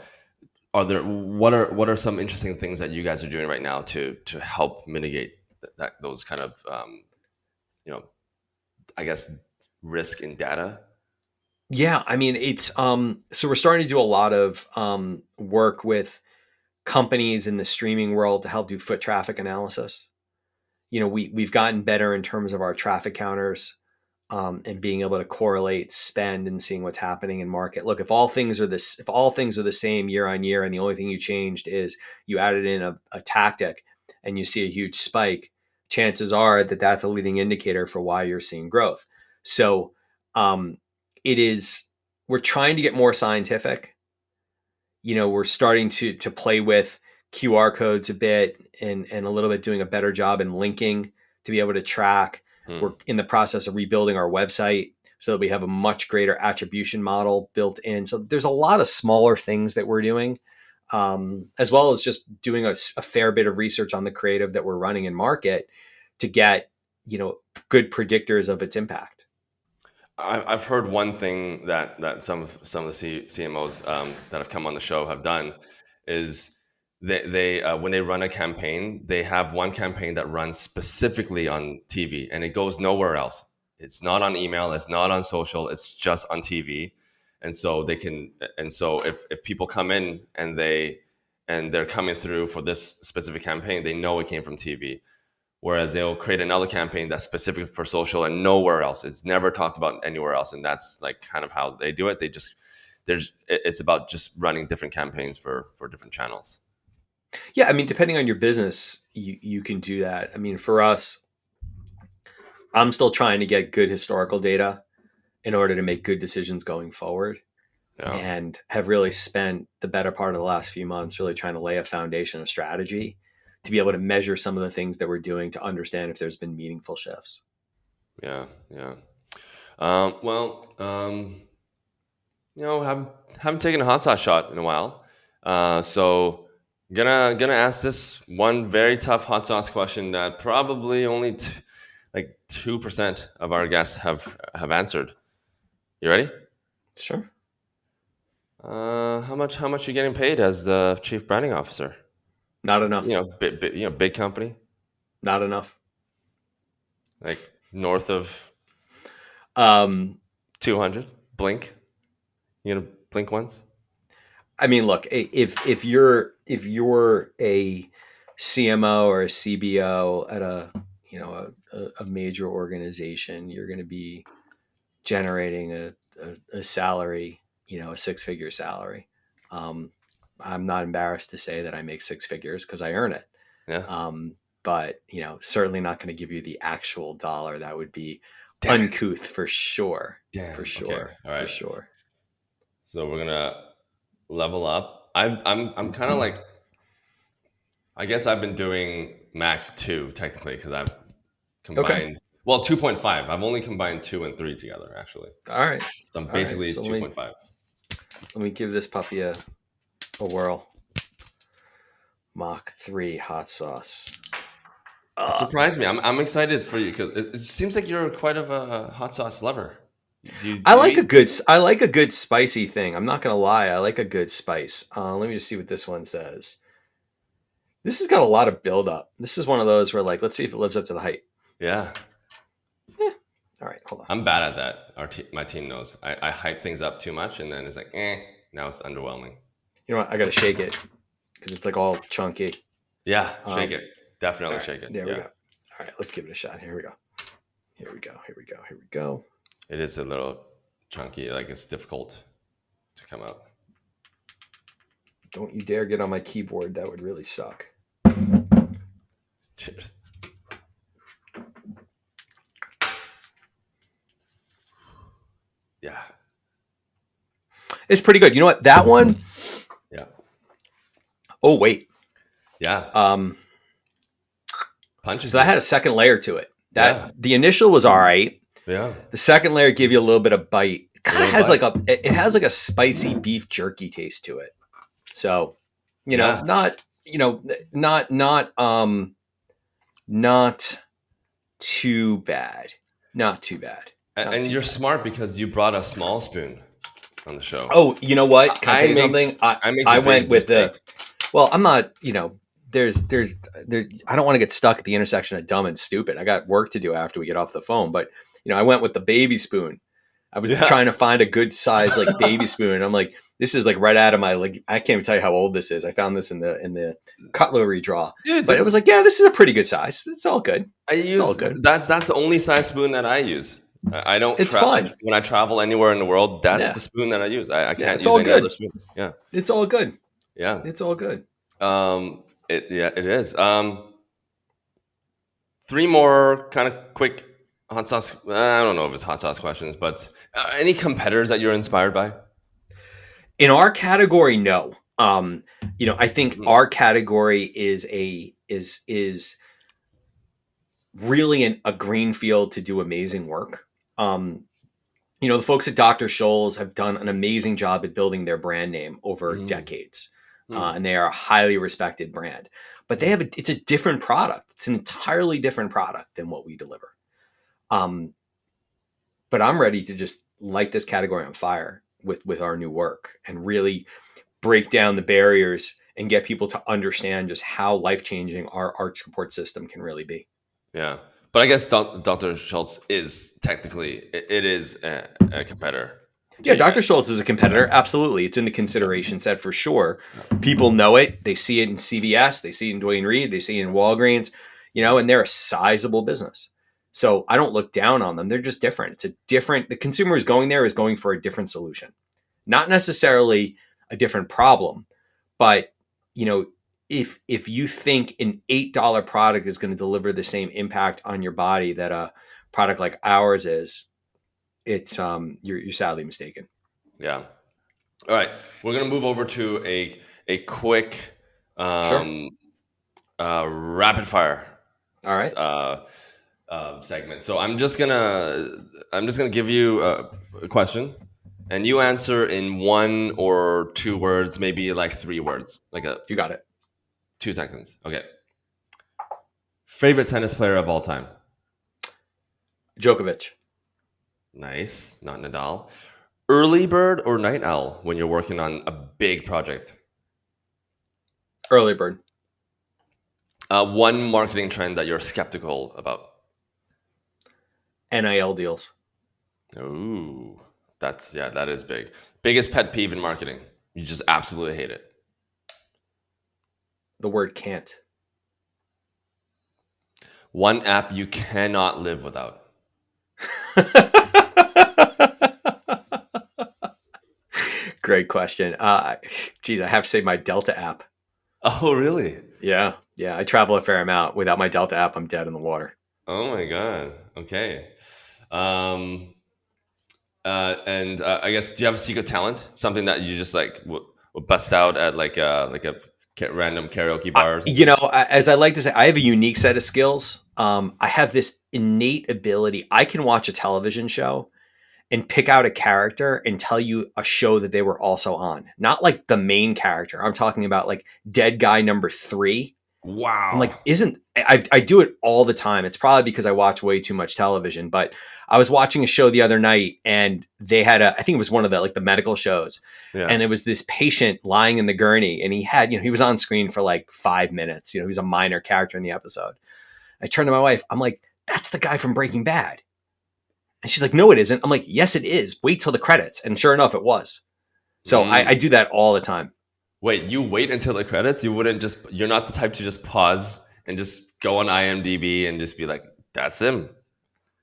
What are some interesting things that you guys are doing right now to help mitigate those kind of you know I guess risk in data? Yeah, I mean, it's so we're starting to do a lot of work with companies in the streaming world to help do foot traffic analysis. We've gotten better in terms of our traffic counters, and being able to correlate spend and seeing what's happening in market. Look, if all things are the same year on year, and the only thing you changed is you added in a tactic, and you see a huge spike, chances are that that's a leading indicator for why you're seeing growth. So we're trying to get more scientific. We're starting to play with QR codes a bit, and a little bit doing a better job in linking to be able to track. We're in the process of rebuilding our website so that we have a much greater attribution model built in. So there's a lot of smaller things that we're doing, as well as just doing a fair bit of research on the creative that we're running in market to get, good predictors of its impact. I've heard one thing that some of the CMOs that have come on the show have done is they when they run a campaign, they have one campaign that runs specifically on TV, and it goes nowhere else. It's not on email, it's not on social, it's just on TV. And so if people come in and they're coming through for this specific campaign, they know it came from TV. Whereas they'll create another campaign that's specific for social and nowhere else. It's never talked about anywhere else. And that's like kind of how they do it. It's about just running different campaigns for different channels. Yeah. I mean, depending on your business, you can do that. I mean, for us, I'm still trying to get good historical data in order to make good decisions going forward. Yeah. And have really spent the better part of the last few months really trying to lay a foundation of strategy to be able to measure some of the things that we're doing to understand if there's been meaningful shifts. Yeah. Haven't taken a hot sauce shot in a while. So gonna ask this one very tough hot sauce question that probably only 2% of our guests have answered. You ready? Sure. How much are you getting paid as the chief branding officer? Not enough. Big company. Not enough. Like north of 200. Blink. You gonna blink once? I mean, look, if you're a CMO or a CBO at a major organization, you're going to be generating a salary, a six-figure salary. I'm not embarrassed to say that I make six figures because I earn it. Yeah. But certainly not going to give you the actual dollar. That would be uncouth for sure. Damn. For sure. Okay. All right. For sure. So we're gonna level up. I'm kind of like, I guess I've been doing Mac 2 technically because I've combined 2.5. I've only combined 2 and 3 together actually. All right. So I'm basically 2.5. Let me give this puppy a whirl. Mach 3 hot sauce. It surprised me. I'm excited for you because it seems like you're quite of a hot sauce lover. I like a good spicy thing. I'm not gonna lie. I like a good spice. Let me just see what this one says. This has got a lot of buildup. This is one of those where let's see if it lives up to the hype. Yeah. All right, hold on. I'm bad at that. My team knows. I hype things up too much, and then it's like, now it's underwhelming. You know what? I gotta shake it because it's all chunky. Yeah, shake it. Definitely shake it. There we go. All right, let's give it a shot. Here we go. It is a little chunky, it's difficult to come out. Don't you dare get on my keyboard. That would really suck. Cheers. Yeah. It's pretty good. You know what? That one? Yeah. Oh, wait. Yeah. Punches. So that had a second layer to it. The initial was all right. Yeah. The second layer gave you a little bit of bite. It kind of has it has a spicy beef jerky taste to it. So, not too bad. Not too bad. And you're smart because you brought a small spoon on the show. Oh, you know what? Can I tell you something? I went with well, I'm not, there's I don't want to get stuck at the intersection of dumb and stupid. I got work to do after we get off the phone, but I went with the baby spoon I was Yeah. trying to find a good size like baby spoon. And I'm like, this is like right out of my like. I can't even tell you how old this is. I found this in the cutlery drawer, Dude, but this it was like, yeah, this is a pretty good size. It's all good. I It's all use good. that's the only size spoon that I use. I don't It's fine. when I travel anywhere in the world. That's Yeah, the spoon that I use. I yeah, can't it's use all any other good. spoon. Yeah, It's all good. yeah. It's all good. It is. Three more kind of quick hot sauce. I don't know if it's hot sauce questions, but any competitors that you're inspired by? In our category, no. I think Mhm. our category is really a green field to do amazing work. Um, the folks at Dr. Scholl's have done an amazing job at building their brand name over Mhm. decades, Hmm. and they are a highly respected brand. But it's a different product. It's an entirely different product than what we deliver. Um, but I'm ready to just light this category on fire with our new work and really break down the barriers and get people to understand just how life changing our arch support system can really be. Yeah, but I guess Dr. Schultz is technically it is a competitor to Yeah, you Dr. guys. Scholl's is a Yeah. competitor. Absolutely. It's in the consideration set for sure. People know it. They see it in CVS. They see it in Dwayne Reed. They see it in Walgreens, and they're a sizable business. So I don't look down on them. They're just different. The consumer is going there is going for a different solution, not necessarily a different problem, but, you know, if you think an $8 product is going to deliver the same impact on your body that a product like ours is, it's you're sadly mistaken. Yeah. All right, we're gonna move over to a quick Sure. um, rapid fire All right. uh, segment. So I'm just gonna give you a question, and you answer in 1 or 2 words, maybe like 3 words, like a You got it. 2 seconds. Okay. Favorite tennis player of all time? Djokovic. Nice, not Nadal. Early bird or night owl when you're working on a big project? Early bird. One marketing trend that you're skeptical about? NIL deals. Ooh, that is big. Biggest pet peeve in marketing? You just absolutely hate it. The word can't. One app you cannot live without? Great question. Geez, I have to say my Delta app. Oh, really? Yeah. Yeah. I travel a fair amount. Without my Delta app, I'm dead in the water. Oh my god. Okay. Um, and I guess, do you have a secret talent? Something that you just like would bust out at like a random karaoke bar or something? As I like to say, I have a unique set of skills. I have this innate ability. I can watch a television show and pick out a character and tell you a show that they were also on. Not like the main character. I'm talking about like dead guy number 3. I'm Wow. like, I do it all the time. It's probably because I watch way too much television, but I was watching a show the other night and they had I think it was one of the medical shows. Yeah. And it was this patient lying in the gurney and he had, he was on screen for like 5 minutes. He was a minor character in the episode. I turned to my wife. I'm like, that's the guy from Breaking Bad. And she's like, no, it isn't. I'm like, yes, it is. Wait till the credits. And sure enough, it was. So I Mm. do that all the time. Wait, you wait until the credits? You wouldn't just, you're not the type to just pause and just go on IMDb and just be like, that's him.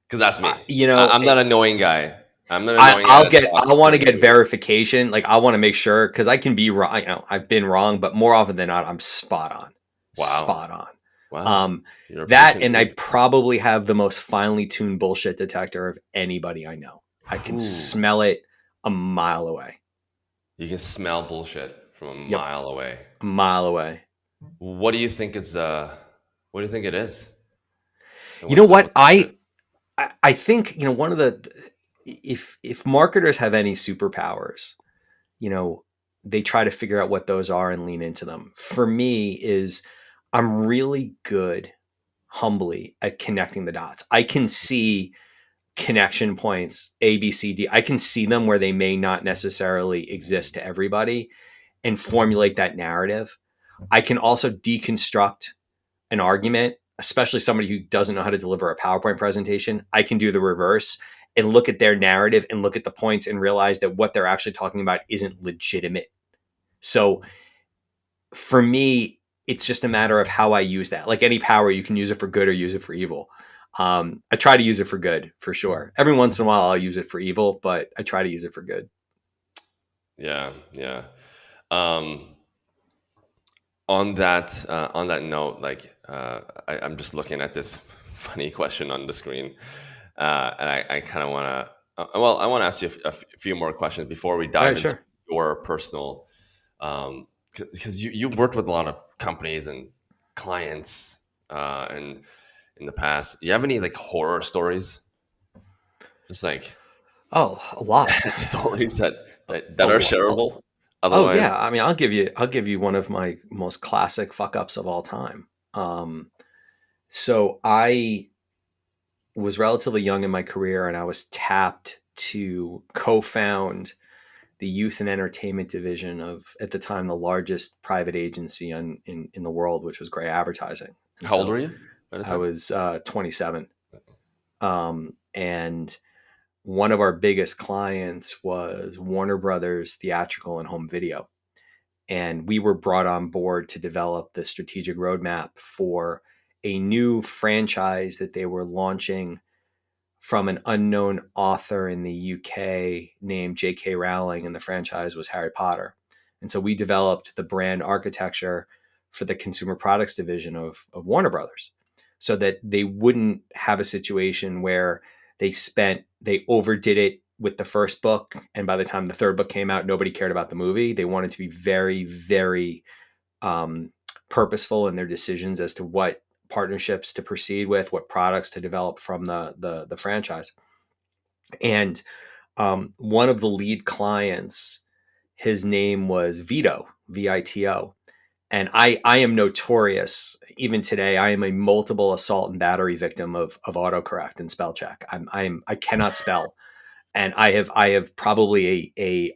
Because that's me. I, you know, I'm that annoying guy. I'm that I, annoying guy I'll that get, I stops want to midway get through. verification. Like I want to make sure because I can be wrong. I've been wrong, but more often than not, I'm spot on. Wow. Spot on. Wow. You're a That patient and I dude. probably have the most finely tuned bullshit detector of anybody I know. I can Ooh. smell it a mile away. You can smell bullshit from a Yep, mile away. a mile away. What do you think is what do you think it is? And You know what? what's the secret? I think one of the if marketers have any superpowers, you know, they try to figure out what those are and lean into them. For me, is I'm really good, humbly, at connecting the dots. I can see connection points A, B, C, D. I can see them where they may not necessarily exist to everybody, and formulate that narrative. I can also deconstruct an argument, especially somebody who doesn't know how to deliver a PowerPoint presentation. I can do the reverse and look at their narrative and look at the points and realize that what they're actually talking about isn't legitimate. So for me, it's just a matter of how I use that. Like any power, you can use it for good or use it for evil. I try to use it for good for sure. Every once in a while, I'll use it for evil, but I try to use it for good. Yeah, yeah. Um, on that note, like I'm just looking at this funny question on the screen, and I kind of want to. Well, I want to ask you a few more questions before we All dive right, into sure. your personal, because you've worked with a lot of companies and clients, and in the past, you have any like horror stories? Just like Oh, a lot. stories A that are lot. shareable. Oh Otherwise, yeah. I mean, I'll give you one of my most classic fuck ups of all time. So I was relatively young in my career, and I was tapped to co-found the youth and entertainment division of, at the time, the largest private agency in the world, which was Gray Advertising. And how old were so you at the I time? was 27. And one of our biggest clients was Warner Brothers Theatrical and Home Video. And we were brought on board to develop the strategic roadmap for a new franchise that they were launching from an unknown author in the UK named J.K. Rowling, and the franchise was Harry Potter. And so we developed the brand architecture for the consumer products division of Warner Brothers, so that they wouldn't have a situation where they overdid it with the first book, and by the time the third book came out, nobody cared about the movie. They wanted to be very, very um, purposeful in their decisions as to what partnerships to proceed with, what products to develop from the franchise. And one of the lead clients, his name was Vito, Vito. And I am notorious, even today. I am a multiple assault and battery victim of autocorrect and spell check. I cannot spell, and I have probably a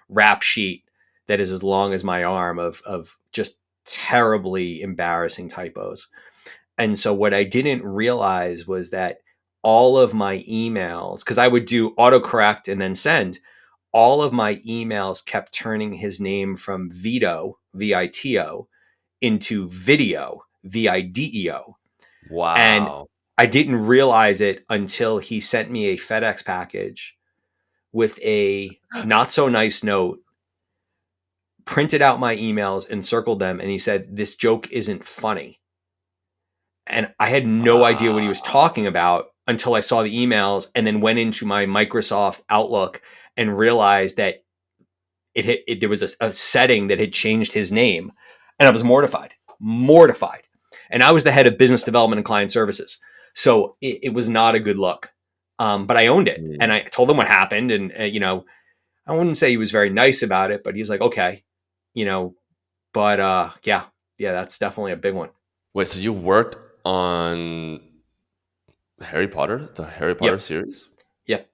rap sheet that is as long as my arm of just terribly embarrassing typos. And so what I didn't realize was that all of my emails, because I would do autocorrect and then send, all of my emails kept turning his name from Vito, Vito, into video, Video. And Wow. I didn't realize it until he sent me a FedEx package with a not so nice note, printed out my emails and circled them. And he said, "This joke isn't funny." And I had no idea what he was Wow. talking about until I saw the emails and then went into my Microsoft Outlook and realized that there was a setting that had changed his name. And I was mortified. And I was the head of business development and client services. So it was not a good look. But I owned it, and Hmm. I told him what happened. And, I wouldn't say he was very nice about it, but he's like, okay, you know, but yeah, that's definitely a big one. Wait, so you worked on Harry Potter, the Harry Potter Yep. series? Yep.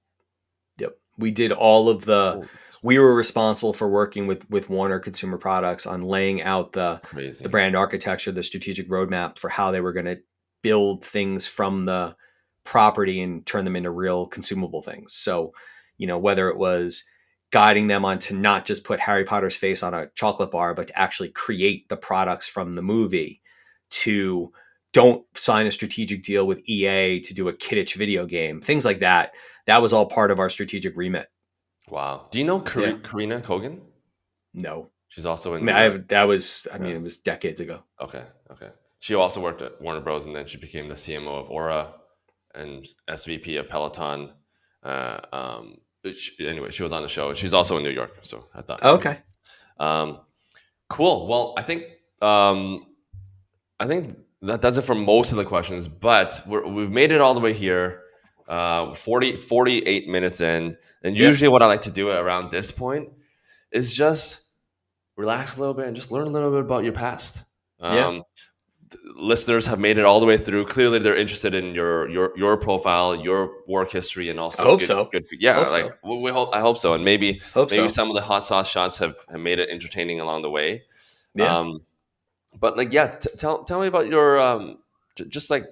Yep. We did all of the. Oh, We were responsible for working with Warner Consumer Products on laying out the crazy. brand architecture, the strategic roadmap for how they were going to build things from the property and turn them into real consumable things. So, whether it was guiding them on to not just put Harry Potter's face on a chocolate bar, but to actually create the products from the movie, to don't sign a strategic deal with EA to do a Kidditch video game, things like that. That was all part of our strategic remit. Wow. Do you know Yeah. Karina Kogan? No. She's also I in New mean, York. it Yeah. was decades ago. Okay. Okay. She also worked at Warner Bros. And then she became the CMO of Aura and SVP of Peloton. Anyway, she was on the show. She's also in New York, so I thought maybe. Okay. Um, cool. Well, um, I think that does it for most of the questions, but we've made it all the way here. 48 minutes in. And Yeah. usually what I like to do around this point is just relax a little bit and just learn a little bit about your past. Yeah. Um, Listeners have made it all the way through. Clearly, they're interested in your profile, your work history, and I also hope so. yeah. Hope Like so. we hope, I hope so, and Hope maybe so. some of the hot sauce shots have made it entertaining along the way. Yeah. Um, but like, yeah, tell me about your just like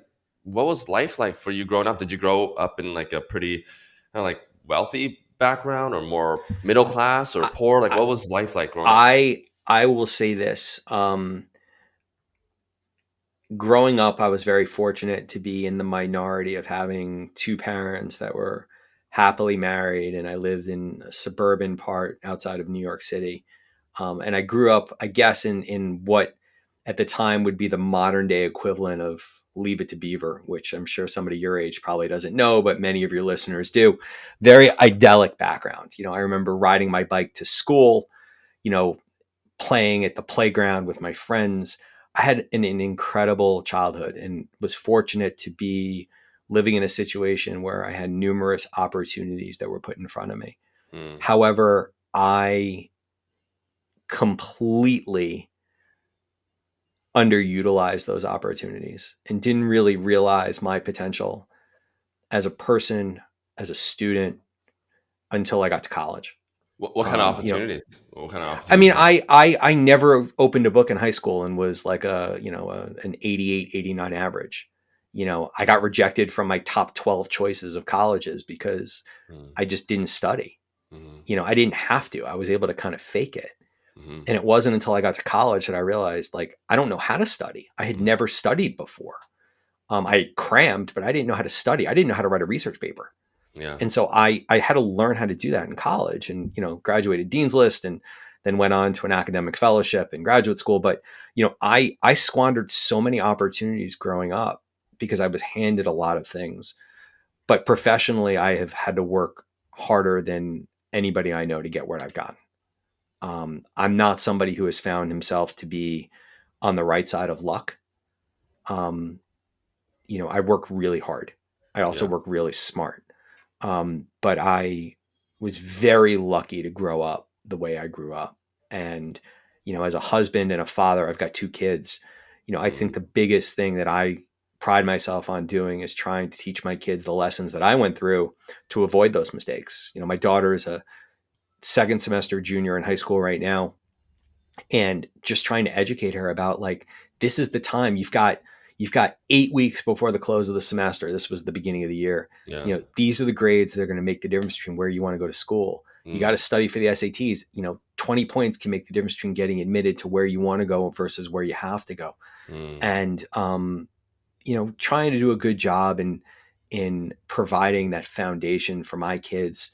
what was life like for you growing up? Did you grow up in like a pretty kind of like wealthy background, or more middle class or I poor? Like, I what was life like growing up? I will say this. Growing up, I was very fortunate to be in the minority of having two parents that were happily married, and I lived in a suburban part outside of New York City. And I grew up, I guess, in what at the time would be the modern day equivalent of Leave It to Beaver, which I'm sure somebody your age probably doesn't know, but many of your listeners do. Very idyllic background. I remember riding my bike to school, you know, playing at the playground with my friends. I had an incredible childhood and was fortunate to be living in a situation where I had numerous opportunities that were put in front of me. Mm, However, I completely underutilized those opportunities and didn't really realize my potential as a person, as a student until I got to college. what kind of Um, you know, opportunities? What kind of I opportunities mean, were? I never opened a book in high school and was like an 88, 89 average. I got rejected from my top 12 choices of colleges because Mm, I just didn't study. mm, I didn't have to. I was able to kind of fake it. mm, And it wasn't until I got to college that I realized like I don't know how to study. I had mm. never studied before. I crammed, but I didn't know how to study. I didn't know how to write a research paper. Yeah. And so I had to learn how to do that in college, and graduated Dean's List, and then went on to an academic fellowship in graduate school. But I squandered so many opportunities growing up because I was handed a lot of things. But professionally, I have had to work harder than anybody I know to get where I've gotten. I'm not somebody who has found himself to be on the right side of luck. um, I work really hard. I also Yeah. work really smart. But I was very lucky to grow up the way I grew up. And, as a husband and a father, I've got two kids. I think Mm, the biggest thing that I pride myself on doing is trying to teach my kids the lessons that I went through to avoid those mistakes. My daughter is a second semester junior in high school right now, and just trying to educate her about like this is the time you've got 8 weeks before the close of the semester. This was the beginning of the year. yeah. These are the grades that are going to make the difference between where you want to go to school. You got Mm, to study for the SATs. 20 points can make the difference between getting admitted to where you want to go versus where you have to go. mm. And trying to do a good job in providing that foundation for my kids,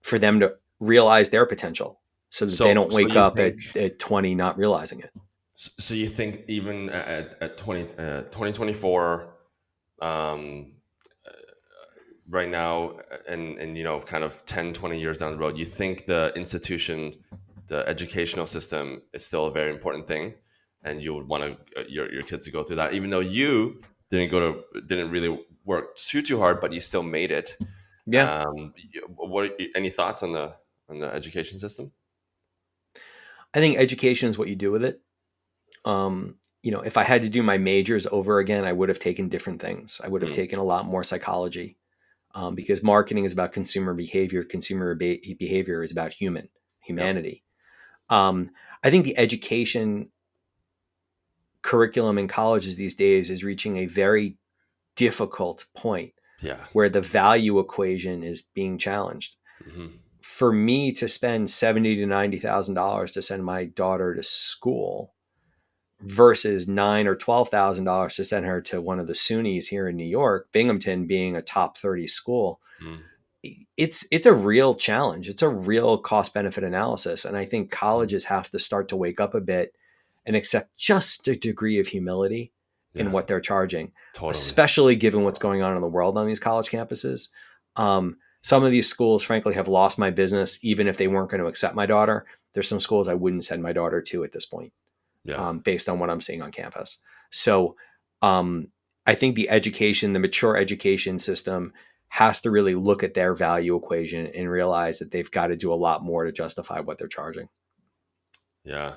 for them to realize their potential so that they don't So wake you up think at 20 not realizing it. so you think even at 2024, um, right now, and kind of 10, 20 years down the road, you think the institution, the educational system, is still a very important thing, and you would want your kids to go through that, even though you didn't really work too hard, but you still made it. Yeah. Any thoughts on the education system? I think education is what you do with it. If I had to do my majors over again, I would have taken different things. I would have Mm, taken a lot more psychology, because marketing is about consumer behavior. Behavior is about yep. humanity. Um, I think the education curriculum in colleges these days is reaching a very difficult point Yeah. where the value equation is being challenged. Hmm. For me to spend $70,000 to $90,000 to send my daughter to school versus $9,000 or $12,000 to send her to one of the SUNYs here in New York, Binghamton being a top 30 school, Mm, it's a real challenge. It's a real cost benefit analysis. And I think colleges have to start to wake up a bit and accept just a degree of humility in yeah. what they're charging, Totally. especially given what's going on in the world on these college campuses. Some of these schools, frankly, have lost my business, even if they weren't going to accept my daughter. There's some schools I wouldn't send my daughter to at this point, Yeah. based on what I'm seeing on campus. So um, I think the mature education system has to really look at their value equation and realize that they've got to do a lot more to justify what they're charging. Yeah.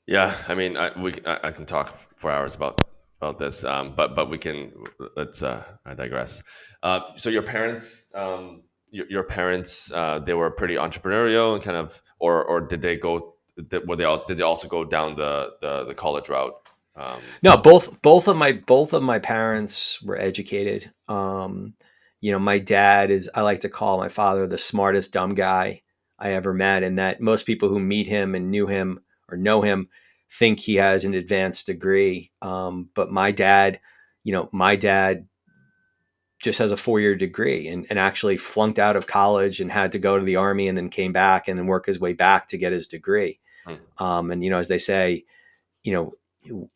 Yeah, I mean, I can talk for hours about this, but we can let's I digress. So your parents, they were pretty entrepreneurial and kind of, or did they go? Did they also go down the college route? Um, No, both of my parents were educated. My dad is, I like to call my father the smartest dumb guy I ever met. And that most people who meet him and knew him or know him think he has an advanced degree. But my dad just has a 4-year degree and actually flunked out of college and had to go to the army and then came back and then work his way back to get his degree. Hmm. And as they say, you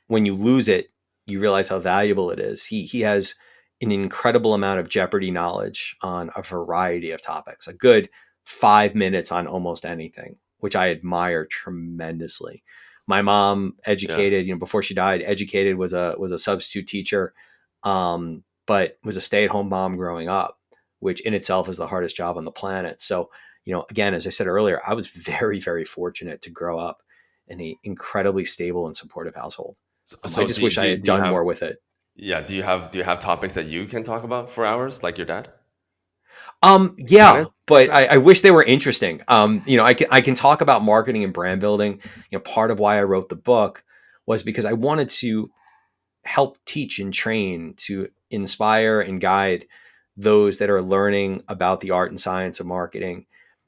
when you lose it, you realize how valuable it is. He has an incredible amount of Jeopardy knowledge on a variety of topics, a good 5 minutes on almost anything, which I admire tremendously. My mom Yeah. educated, before she died, educated, was a substitute teacher, but was a stay-at-home mom growing up, which in itself is the hardest job on the planet. So, again, as I said earlier, I was very, very fortunate to grow up in an incredibly stable and supportive household. I So just wish I had do you done have more with it. yeah, do you have topics that you can talk about for hours like your dad? Yeah, Tennis, let's but say? I wish they were interesting. I can talk about marketing and brand building. Part of why I wrote the book was because I wanted to help teach and train to inspire and guide those that are learning about the art and science of marketing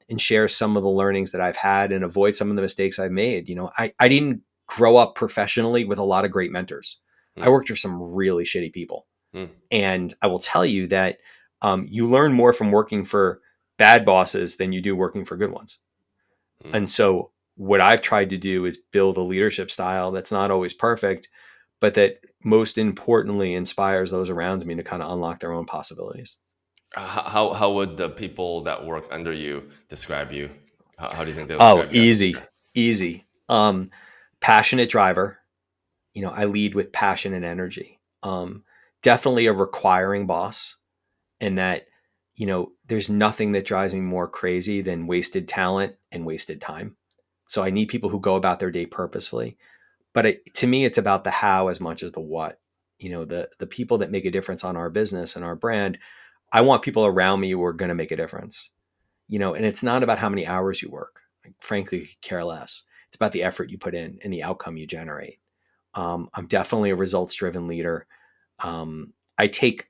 and share some of the learnings that I've had and avoid some of the mistakes I've made. I didn't grow up professionally with a lot of great mentors. I Mm, worked with some really shitty people. mm, And I will tell you that you learn more from working for bad bosses than you do working for good ones. mm. And so what I've tried to do is build a leadership style that's not always perfect, but that most importantly inspires those around me to kind of unlock their own possibilities. How would the people that work under you describe you? How do you think they'll Oh, describe you as a easy, leader? easy. Passionate driver. I lead with passion and energy. Definitely a requiring boss, and that, there's nothing that drives me more crazy than wasted talent and wasted time. So I need people who go about their day purposefully. But to me, it's about the how as much as the what. The people that make a difference on our business and our brand. I want people around me who are going to make a difference. And it's not about how many hours you work. Frankly, care less. It's about the effort you put in and the outcome you generate. I'm definitely a results driven leader. I take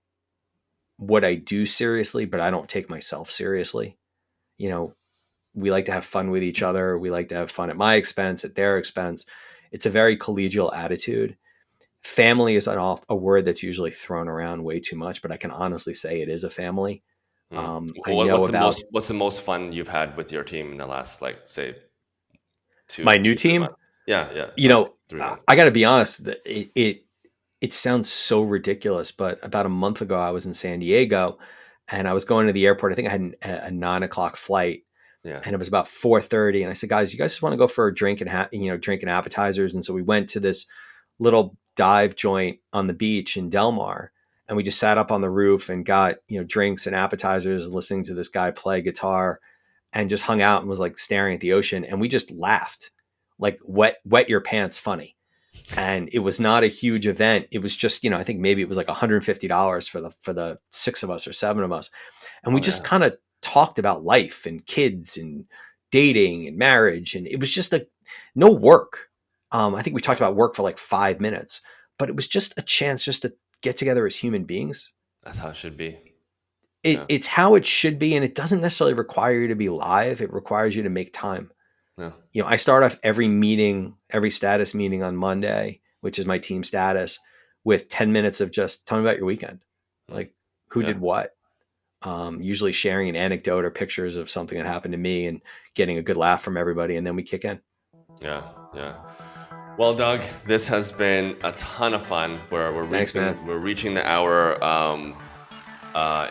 what I do seriously, but I don't take myself seriously. You know, we like to have fun with each other. We like to have fun at my expense, at their expense. It's a very collegial attitude. Family is a word that's usually thrown around way too much, but I can honestly say it is a family. Mm. I know about What's the most fun you've had with your team in the last, like, say, my new 3 team. months? Yeah, yeah, You last know, 3 months. I got to be honest. It sounds so ridiculous, but about a month ago, I was in San Diego, and I was going to the airport. I think I had a 9 o'clock flight, Yeah. and it was about 4:30. And I said, "Guys, you guys just want to go for a drink and drinking appetizers?" And so we went to this little dive joint on the beach in Del Mar, and we just sat up on the roof and got drinks and appetizers, listening to this guy play guitar, and just hung out and was like staring at the ocean, and we just laughed, like wet your pants funny. And it was not a huge event. It was just, I think maybe it was like $150 for the six of us or seven of us. And we Oh just yeah. kind of talked about life and kids and dating and marriage. And it was just no work. I think we talked about work for like 5 minutes, but it was just a chance just to get together as human beings. That's how it should be. It, Yeah. it's how it should be. And it doesn't necessarily require you to be live. It requires you to make time. Yeah. I start off every status meeting on Monday, which is my team status, with 10 minutes of just tell me about your weekend. Mm. Like who Yeah. did what? Usually sharing an anecdote or pictures of something that happened to me and getting a good laugh from everybody. And then we kick in. Yeah. Yeah. Well, Doug, this has been a ton of fun. Thanks, man. We're reaching the hour.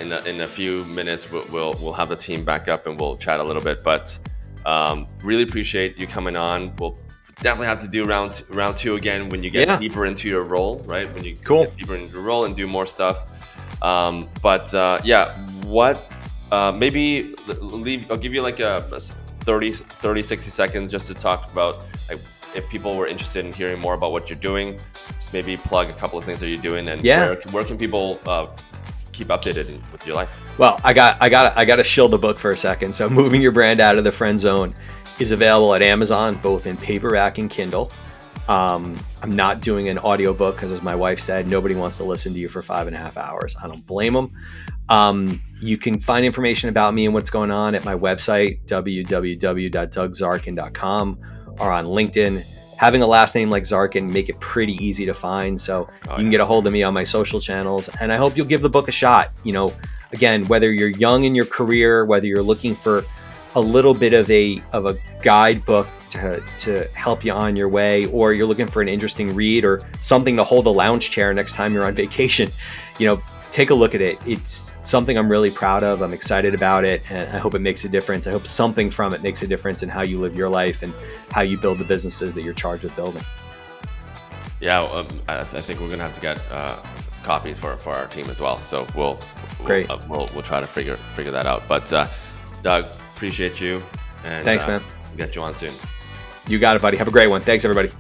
In a few minutes, we'll have the team back up and we'll chat a little bit. But really appreciate you coming on. We'll definitely have to do round two again when you get Yeah. deeper into your role, right? When you Cool. get deeper into your role and do more stuff. Yeah, what maybe leave? I'll give you like a 30, 60 seconds just to talk about, like, if people were interested in hearing more about what you're doing. Just maybe plug a couple of things that you're doing, and Yeah. where can people keep updated with your life? Well, I got to shill the book for a second. So Moving Your Brand Out of the Friend Zone is available at Amazon, both in paperback and Kindle. I'm not doing an audiobook because, as my wife said, nobody wants to listen to you for 5.5 hours. I don't blame them. You can find information about me and what's going on at my website, www.dougzarkin.com, or on LinkedIn. Having a last name like Zarkin make it pretty easy to find. So you can get a hold of me on my social channels, and I hope you'll give the book a shot. Again, whether you're young in your career, whether you're looking for a little bit of a guidebook to help you on your way, or you're looking for an interesting read or something to hold a lounge chair next time you're on vacation, take a look at it. It's something I'm really proud of. I'm excited about it, and I hope it makes a difference. I hope something from it makes a difference in how you live your life and how you build the businesses that you're charged with building. Yeah, I think we're gonna have to get copies for our team as well. So we'll try to figure that out. But Doug, appreciate you. And thanks, man. We'll get you on soon. You got it, buddy. Have a great one. Thanks, everybody.